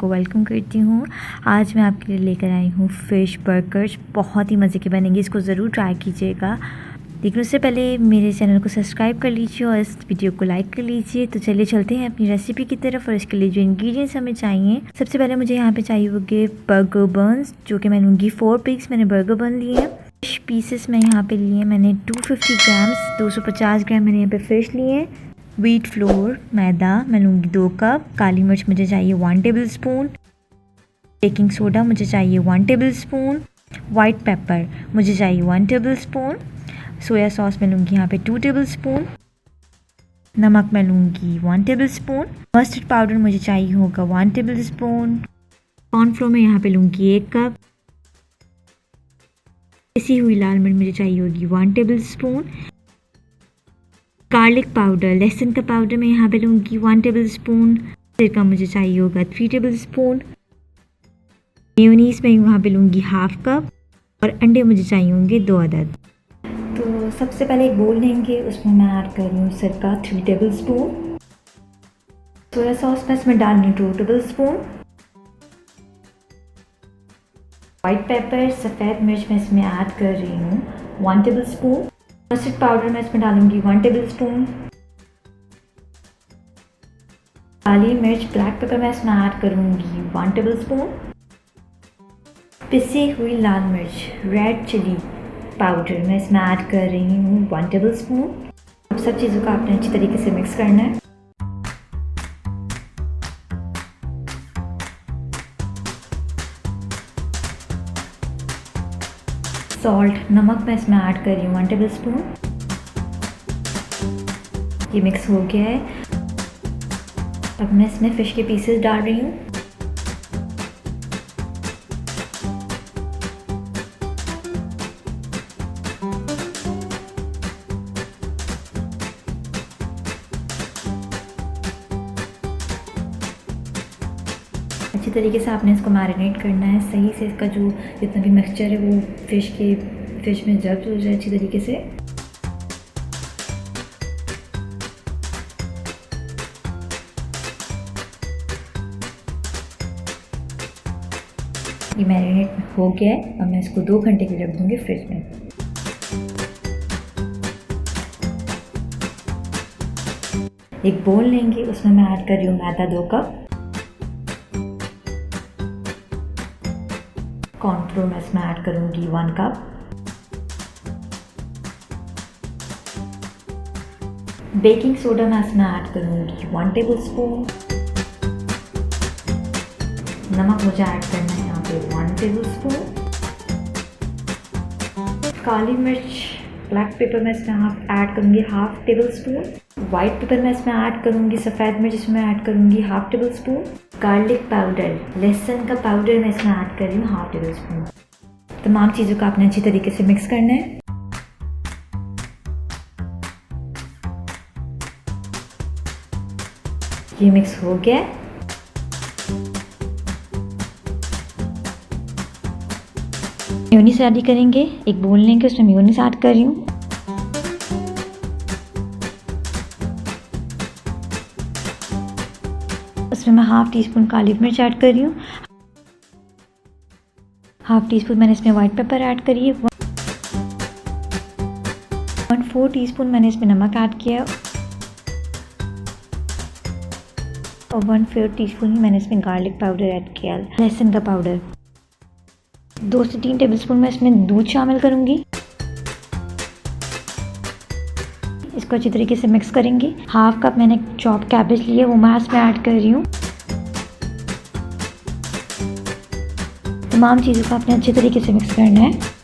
सबको वेलकम करती हूँ। आज मैं आपके लिए लेकर आई हूँ फ़िश बर्गर्स। बहुत ही मज़े के बनेंगे, इसको ज़रूर ट्राई कीजिएगा। लेकिन उससे पहले मेरे चैनल को सब्सक्राइब कर लीजिए और इस वीडियो को लाइक कर लीजिए। तो चलिए चलते हैं अपनी रेसिपी की तरफ। और इसके लिए जो इंग्रेडिएंट्स हमें चाहिए, सबसे पहले मुझे यहाँ पे चाहिए होंगे बर्गर बन्स, जो कि मैं लूँगी 4 पीस। मैंने बर्गर बन लिए हैं। फिश पीसेस मैं यहाँ पे लिए मैंने 250 ग्राम्स, 250 ग्राम मैंने यहाँ पे फ़िश लिए हैं। व्हीट फ्लोर मैदा मैं लूँगी 2 कप। काली मिर्च मुझे चाहिए 1 टेबल स्पून। बेकिंग सोडा मुझे चाहिए 1 टेबल स्पून। वाइट पेपर मुझे चाहिए 1 टेबल स्पून। सोया सॉस मैं लूँगी यहाँ पे 2 टेबल स्पून। नमक मैं लूँगी 1 टेबल स्पून। मस्टर्ड पाउडर मुझे चाहिए होगा 1 टेबल स्पून। कॉर्नफ्लोर मैं यहाँ पे लूँगी 1 कप। पिसी हुई लाल मिर्च मुझे चाहिए होगी 1 टेबल स्पून। गार्लिक पाउडर, लहसुन का पाउडर मैं यहाँ पे लूँगी 1 टेबल स्पून। सिरका मुझे चाहिए होगा 3 टेबल स्पून। मेयोनीज़ मैं यहाँ पे लूँगी हाफ कप। और अंडे मुझे चाहिए होंगे 2 अदद। तो सबसे पहले एक बोल लेंगे, उसमें मैं ऐड कर रही हूँ सिरका 3 टेबल स्पून। सोया सॉस मैं इसमें डाल रही हूँ 2 टेबल स्पून। वाइट पेपर, सफ़ेद मिर्च मैं इसमें ऐड कर रही हूँ 1 टेबल स्पून। मस्टर्ड पाउडर मैं इसमें डालूंगी 1 टेबल स्पून। काली मिर्च, ब्लैक पेपर मैं इसमें ऐड करूंगी 1 टेबल स्पून। पिसी हुई लाल मिर्च, रेड चिली पाउडर मैं इसमें ऐड कर रही हूँ 1 टेबल स्पून। अब सब चीज़ों को आपने अच्छी तरीके से मिक्स करना है। सॉल्ट, नमक मैं इसमें ऐड कर रही हूँ 1 टेबल स्पून। ये मिक्स हो गया है। अब मैं इसमें फ़िश के पीसेस डाल रही हूँ। अच्छी तरीके से आपने इसको मैरिनेट करना है, सही से इसका जो जितना भी मिक्सचर है वो फ़िश में जब्त हो जाए अच्छी तरीके से। ये मैरिनेट हो गया है। अब मैं इसको 2 घंटे के लिए रख दूँगी फ्रिज में। एक बोल लेंगे, उसमें मैं ऐड कर रही हूँ मैदा 2 कप। कॉर्नफ्लोर मैं इसमें ऐड करूँगी 1 कप। बेकिंग सोडा मैं इसमें ऐड करूँगी 1 टेबल स्पून। नमक मुझे ऐड करना है यहाँ पे 1 टेबल स्पून। काली मिर्च, ब्लैक पेपर मैं इसमें ऐड करूँगी half table spoon. White paper मैं इसमें ऐड करूँगी, सफ़ेद मिर्च इसमें ऐड करूँगी half table spoon. Garlic powder, लहसुन का पाउडर मैं इसमें ऐड कर रही हूँ हाफ टेबल स्पून। तमाम चीज़ों को आपने अच्छी तरीके से मिक्स करना है। ये मिक्स हो गया है। मेयोनीज़ ऐड करेंगे। एक बोल लेंगे, उसमें मेयोनीज़ ऐड कर रही हूँ। उसमें मैं हाफ टी स्पून काली मिर्च ऐड कर रही हूँ। हाफ टी स्पून मैंने इसमें वाइट पेपर ऐड करी है। 1/4 टीस्पून मैंने इसमें नमक ऐड किया है। और 1/4 टीस्पून ही मैंने इसमें गार्लिक पाउडर ऐड किया, लहसुन का पाउडर। 2 से 3 टेबलस्पून मैं इसमें दूध शामिल करूँगी। इसको अच्छी तरीके से मिक्स करेंगे। हाफ कप मैंने चॉप कैबेज लिए, वो मैं इसमें ऐड कर रही हूँ। तमाम चीज़ों को आपने अच्छी तरीके से मिक्स करना है।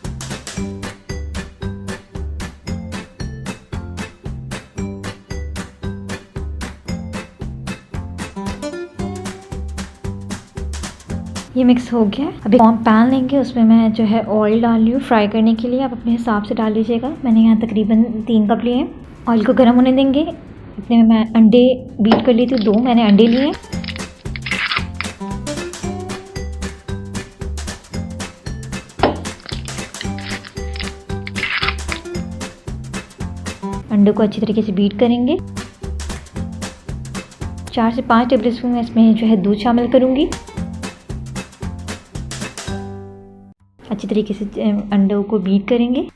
ये मिक्स हो गया। अभी पैन लेंगे, उसमें मैं जो है ऑयल डाल रही हूँ फ्राई करने के लिए। आप अपने हिसाब से डाल लीजिएगा। मैंने यहाँ तकरीबन 3 कप लिए हैं। ऑयल को गर्म होने देंगे। इतने में मैं अंडे बीट कर ली थी, 2 मैंने अंडे लिए। अंडे को अच्छी तरीके से बीट करेंगे। 4 से 5 टेबल स्पून मैं इसमें जो है दूध शामिल करूँगी। अच्छी तरीके से अंडों को बीट करेंगे।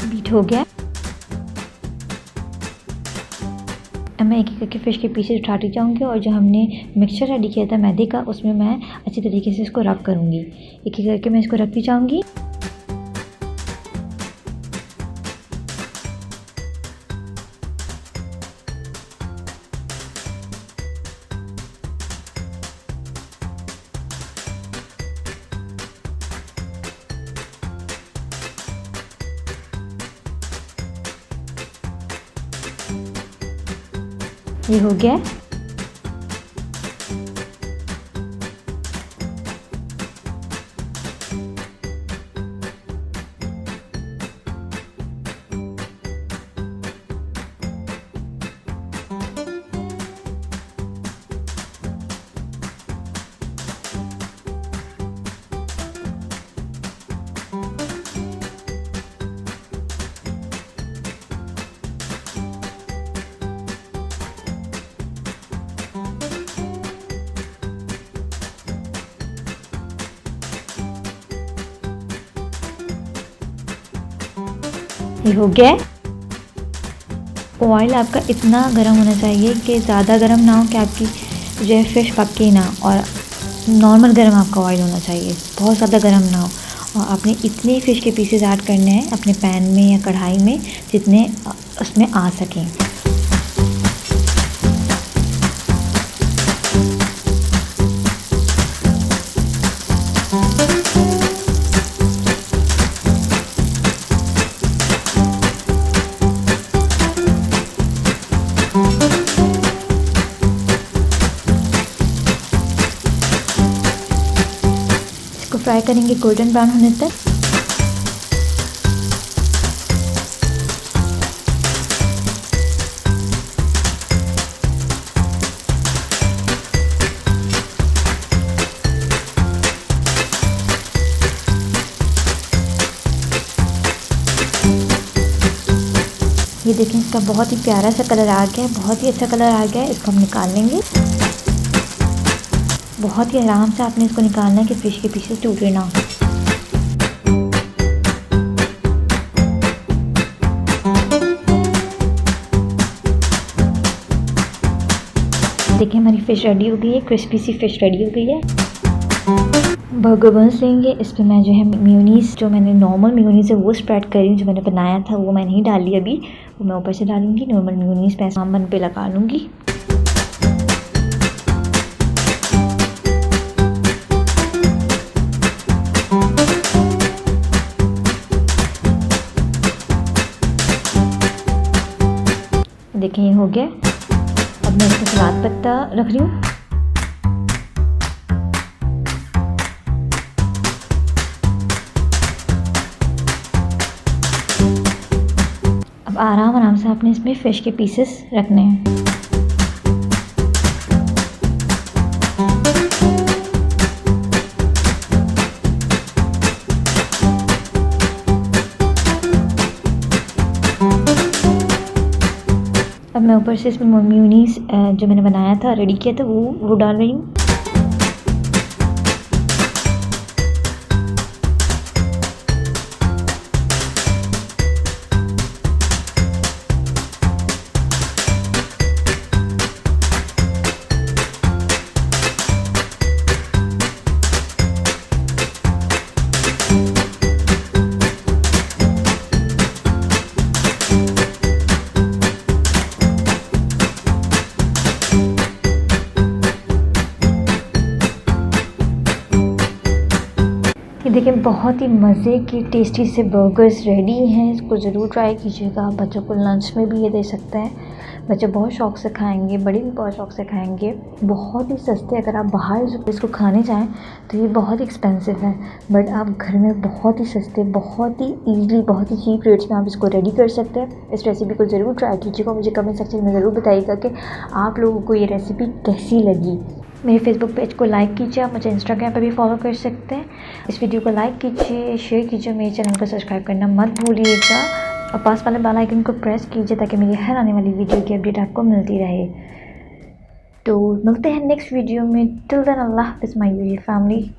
बीट हो गया। अब मैं एक एक करके फ़िश के पीसेस उठाती जाऊँगी और जो हमने मिक्सचर रेडी किया था मैदे का, उसमें मैं अच्छी तरीके से इसको रब करूँगी। एक एक करके मैं इसको रखती जाऊँगी। ये हो गया। ये हो गया। ऑयल आपका इतना गर्म होना चाहिए कि ज़्यादा गर्म ना हो कि आपकी जो है फ़िश पके ना, और नॉर्मल गर्म आपका ऑयल होना चाहिए, बहुत ज़्यादा गर्म ना हो। और आपने इतने फ़िश के पीसेस ऐड करने हैं अपने पैन में या कढ़ाई में जितने उसमें आ सकें। फ्राई करेंगे गोल्डन ब्राउन होने तक। ये देखें, इसका बहुत ही प्यारा सा कलर आ गया है, बहुत ही अच्छा कलर आ गया है। इसको हम निकाल लेंगे। बहुत ही आराम से आपने इसको निकालना है कि फ़िश के पीसेस टूटे ना। देखिए हमारी फ़िश रेडी हो गई है, क्रिस्पी सी फ़िश रेडी हो गई है। बर्गर बन्स लेंगे। इस पर मैं जो है मेयोनीज़, जो मैंने नॉर्मल मेयोनीज़ है वो स्प्रेड कर रही हूँ। जो मैंने बनाया था वो मैं नहीं डाली अभी, वो मैं ऊपर से डालूँगी। नॉर्मल मेयोनीज़ मैं सामान पे लगा लूँगी। देखिए ये हो गया। अब मैं इसमें सलाद पत्ता रख रही हूँ। अब आराम आराम से आपने इसमें फ़िश के पीसेस रखने हैं। अब मैं ऊपर से इसमें मेयोनीज़ जो मैंने बनाया था, रेडी किया था, वो डाल रही हूँ। देखिए बहुत ही मज़े की टेस्टी से बर्गर्स रेडी हैं। इसको ज़रूर ट्राई कीजिएगा। बच्चों को लंच में भी ये दे सकते हैं। बच्चे बहुत शौक़ से खाएंगे, बड़े भी बहुत शौक़ से खाएंगे। बहुत ही सस्ते, अगर आप बाहर इसको खाने जाएं तो ये बहुत एक्सपेंसिव है, बट आप घर में बहुत ही सस्ते, बहुत ही ईज़िली, बहुत ही चीप रेट्स में आप इसको रेडी कर सकते हैं। इस रेसिपी को ज़रूर ट्राई कीजिएगा। मुझे कमेंट सेक्शन में ज़रूर बताइएगा कि आप लोगों को ये रेसिपी कैसी लगी। मेरे फेसबुक पेज को लाइक कीजिए, आप मुझे इंस्टाग्राम पे भी फॉलो कर सकते हैं। इस वीडियो को लाइक कीजिए, शेयर कीजिए, मेरे चैनल को सब्सक्राइब करना मत भूलिएगा और पास वाले बेल आइकन को प्रेस कीजिए ताकि मेरी हर आने वाली वीडियो की अपडेट आपको मिलती रहे। तो मिलते हैं नेक्स्ट वीडियो में। टिल देन अल्लाह हाफ़िज़ माय यूट्यूब फैमिली।